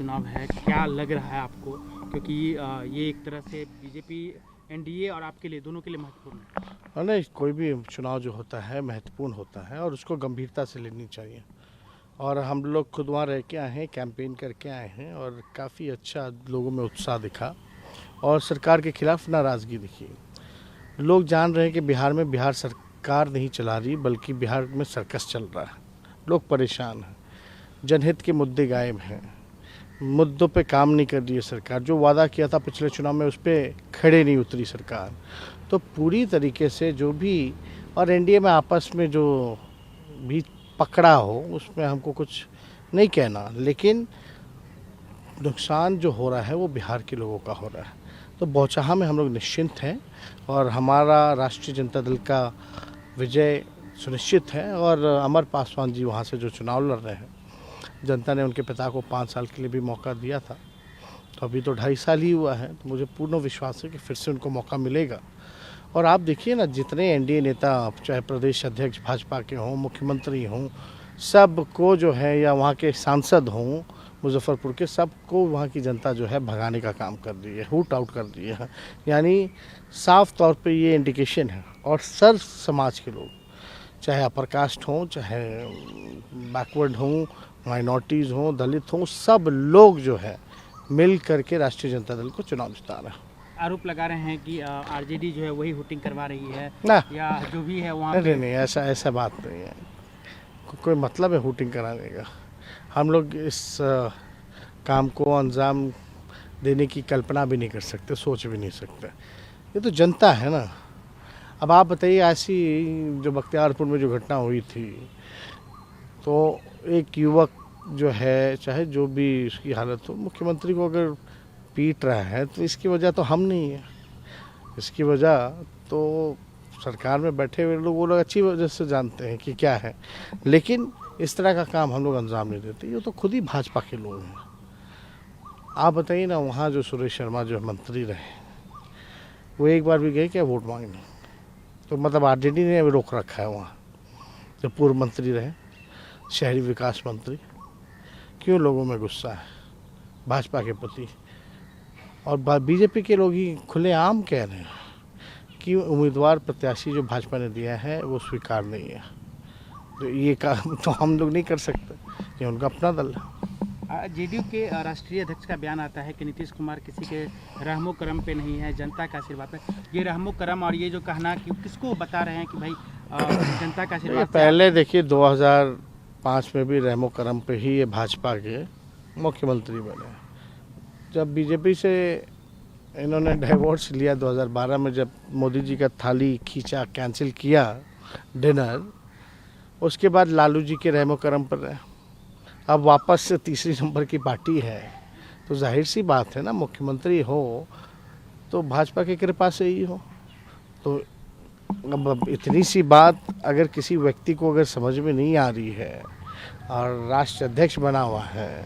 चुनाव है, क्या लग रहा है आपको? क्योंकि ये एक तरह से बीजेपी, एनडीए और आपके लिए, दोनों के लिए महत्वपूर्ण है। और नहीं, कोई भी चुनाव जो होता है महत्वपूर्ण होता है और उसको गंभीरता से लेनी चाहिए। और हम लोग खुद वहाँ रह के आए हैं, कैंपेन करके आए हैं और काफ़ी अच्छा लोगों में उत्साह दिखा और सरकार के खिलाफ नाराज़गी दिखी। लोग जान रहे हैं कि बिहार में बिहार सरकार नहीं चला रही, बल्कि बिहार में सर्कस चल रहा है। लोग परेशान हैं, जनहित के मुद्दे गायब हैं, मुद्दों पे काम नहीं कर रही है सरकार। जो वादा किया था पिछले चुनाव में उस पर खड़े नहीं उतरी सरकार। तो पूरी तरीके से जो भी, और एनडीए में आपस में जो भी पकड़ा हो उसमें हमको कुछ नहीं कहना, लेकिन नुकसान जो हो रहा है वो बिहार के लोगों का हो रहा है। तो बौछाहा में हम लोग निश्चिंत हैं और हमारा राष्ट्रीय जनता दल का विजय सुनिश्चित है। और अमर पासवान जी वहाँ से जो चुनाव लड़ रहे हैं, जनता ने उनके पिता को 5 साल के लिए भी मौका दिया था, तो अभी तो 2.5 साल ही हुआ है। तो मुझे पूर्ण विश्वास है कि फिर से उनको मौका मिलेगा। और आप देखिए ना, जितने एनडीए नेता, चाहे प्रदेश अध्यक्ष भाजपा के हों, मुख्यमंत्री हों, सबको जो है, या वहाँ के सांसद हों मुजफ्फरपुर के, सबको वहाँ की जनता जो है भगाने का काम कर रही है, हुट आउट कर रही है। यानी साफ तौर पे ये इंडिकेशन है। और सर्व समाज के लोग, चाहे अपर कास्ट हों, चाहे बैकवर्ड हों, माइनॉरिटीज़ हों, दलित हों, सब लोग जो है मिल करके राष्ट्रीय जनता दल को चुनाव जिता रहे हैं। आरोप लगा रहे हैं कि आरजेडी जो है वही हुटिंग करवा रही है ना, या जो भी है वहाँ नहीं पे। नहीं, ऐसा बात नहीं है। कोई मतलब है हुटिंग कराने का? हम लोग इस काम को अंजाम देने की कल्पना भी नहीं कर सकते, सोच भी नहीं सकते। ये तो जनता है ना। अब आप बताइए, ऐसी जो बख्तियारपुर में जो घटना हुई थी, तो एक युवक जो है, चाहे जो भी उसकी हालत हो, मुख्यमंत्री को अगर पीट रहा है, तो इसकी वजह तो हम नहीं है। इसकी वजह तो सरकार में बैठे हुए लोग, वो लोग अच्छी वजह से जानते हैं कि क्या है। लेकिन इस तरह का काम हम लोग अंजाम नहीं देते। ये तो खुद ही भाजपा के लोग हैं। आप बताइए ना, वहाँ जो सुरेश शर्मा जो मंत्री रहे, वो एक बार भी गए क्या वोट मांगने? तो मतलब आरजेडी ने अभी रोक रखा है वहाँ, जो पूर्व मंत्री रहे, शहरी विकास मंत्री। क्यों लोगों में गुस्सा है भाजपा के प्रति? और बीजेपी के लोग ही खुलेआम कह रहे हैं कि उम्मीदवार प्रत्याशी जो भाजपा ने दिया है वो स्वीकार नहीं है। तो ये काम तो हम लोग नहीं कर सकते, ये उनका अपना दल है। जेडीयू के राष्ट्रीय अध्यक्ष का बयान आता है कि नीतीश कुमार किसी के रहमो करम पे नहीं है, जनता का आशीर्वाद पे। ये रहमो करम और ये जो कहना कि किसको बता रहे हैं कि भाई जनता का आशीर्वाद। पहले देखिए, 2005 में भी रहमो करम पे ही ये भाजपा के मुख्यमंत्री बने। जब बीजेपी से इन्होंने डाइवोर्स लिया 2012 में, जब मोदी जी का थाली खींचा, कैंसिल किया डिनर, उसके बाद लालू जी के रहमो करम पर रहे। अब वापस से तीसरी नंबर की पार्टी है, तो जाहिर सी बात है ना, मुख्यमंत्री हो तो भाजपा की कृपा से ही हो। तो अब इतनी सी बात अगर किसी व्यक्ति को अगर समझ में नहीं आ रही है और राष्ट्रीय अध्यक्ष बना हुआ है,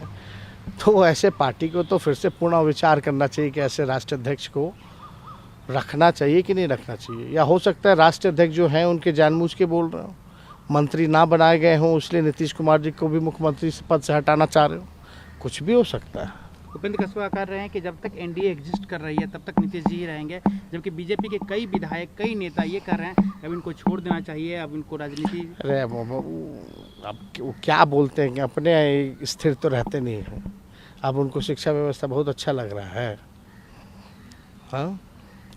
तो ऐसे पार्टी को तो फिर से पूर्ण विचार करना चाहिए कि ऐसे राष्ट्रीय अध्यक्ष को रखना चाहिए कि नहीं रखना चाहिए। या हो सकता है राष्ट्रीय अध्यक्ष जो हैं उनके जानबूझ के बोल रहे हो, मंत्री ना बनाए गए हों, इसलिए नीतीश कुमार जी को भी मुख्यमंत्री पद से हटाना चाह रहे हो। कुछ भी हो सकता है। उपेंद्र कस्बा कर रहे हैं कि जब तक एनडीए एग्जिस्ट कर रही है तब तक नीतीश जी ही रहेंगे, जबकि बीजेपी के कई विधायक, कई नेता ये कर रहे हैं अब इनको छोड़ देना चाहिए, अब इनको राजनीति। अरे अब वो क्या बोलते हैं कि अपने स्थिर तो रहते नहीं हैं। अब उनको शिक्षा व्यवस्था बहुत अच्छा लग रहा है। हाँ,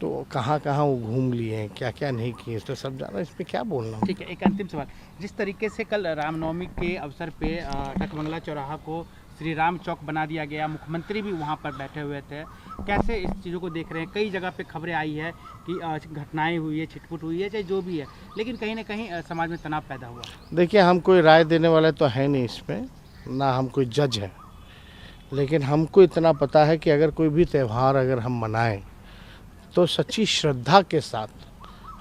तो कहाँ कहाँ वो घूम लिए हैं, क्या क्या नहीं किए, तो सब जाना, इसमें क्या बोलना। ठीक है, एक अंतिम सवाल। जिस तरीके से कल रामनवमी के अवसर पे डकबंगला चौराहा को श्री राम चौक बना दिया गया, मुख्यमंत्री भी वहाँ पर बैठे हुए थे, कैसे इस चीज़ों को देख रहे हैं? कई जगह पे खबरें आई है कि घटनाएं हुई है, छिटपुट हुई है, चाहे जो भी है, लेकिन कहीं ना कहीं समाज में तनाव पैदा हुआ। देखिए, हम कोई राय देने वाले तो है नहीं इसमें, ना हम कोई जज हैं। लेकिन हमको इतना पता है कि अगर कोई भी त्यौहार अगर हम मनाएं तो सच्ची श्रद्धा के साथ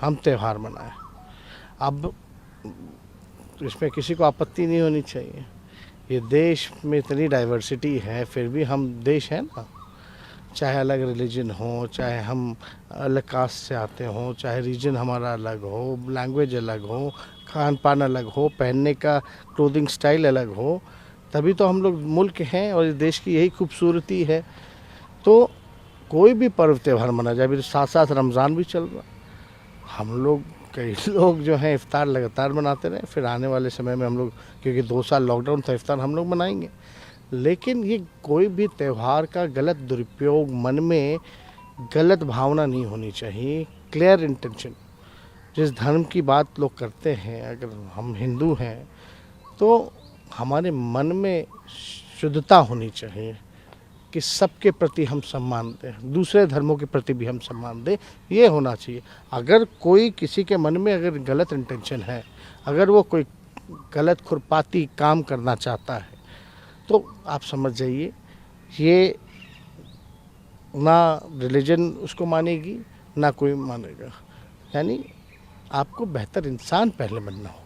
हम त्यौहार मनाएं। अब इसमें किसी को आपत्ति नहीं होनी चाहिए। ये देश में इतनी डाइवर्सिटी है, फिर भी हम देश हैं ना। चाहे अलग रिलीजन हो, चाहे हम अलग कास्ट से आते हों, चाहे रीजन हमारा अलग हो, लैंग्वेज अलग हो, खान पान अलग हो, पहनने का क्लोथिंग स्टाइल अलग हो, तभी तो हम लोग मुल्क हैं और इस देश की यही खूबसूरती है। तो कोई भी पर्व त्यौहार मना जाए, अभी साथ साथ रमज़ान भी चल रहा, हम लोग कई लोग जो हैं इफ्तार लगातार मनाते रहे, फिर आने वाले समय में हम लोग, क्योंकि 2 साल लॉकडाउन था, इफ्तार हम लोग मनाएंगे। लेकिन ये कोई भी त्यौहार का गलत दुरुपयोग, मन में गलत भावना नहीं होनी चाहिए, क्लियर इंटेंशन। जिस धर्म की बात लोग करते हैं, अगर हम हिंदू हैं तो हमारे मन में शुद्धता होनी चाहिए कि सबके प्रति हम सम्मान दें, दूसरे धर्मों के प्रति भी हम सम्मान दें, ये होना चाहिए। अगर कोई किसी के मन में अगर गलत इंटेंशन है, अगर वो कोई गलत खुरपाती काम करना चाहता है, तो आप समझ जाइए ये ना रिलीजन उसको मानेगी, ना कोई मानेगा। यानी आपको बेहतर इंसान पहले बनना होगा।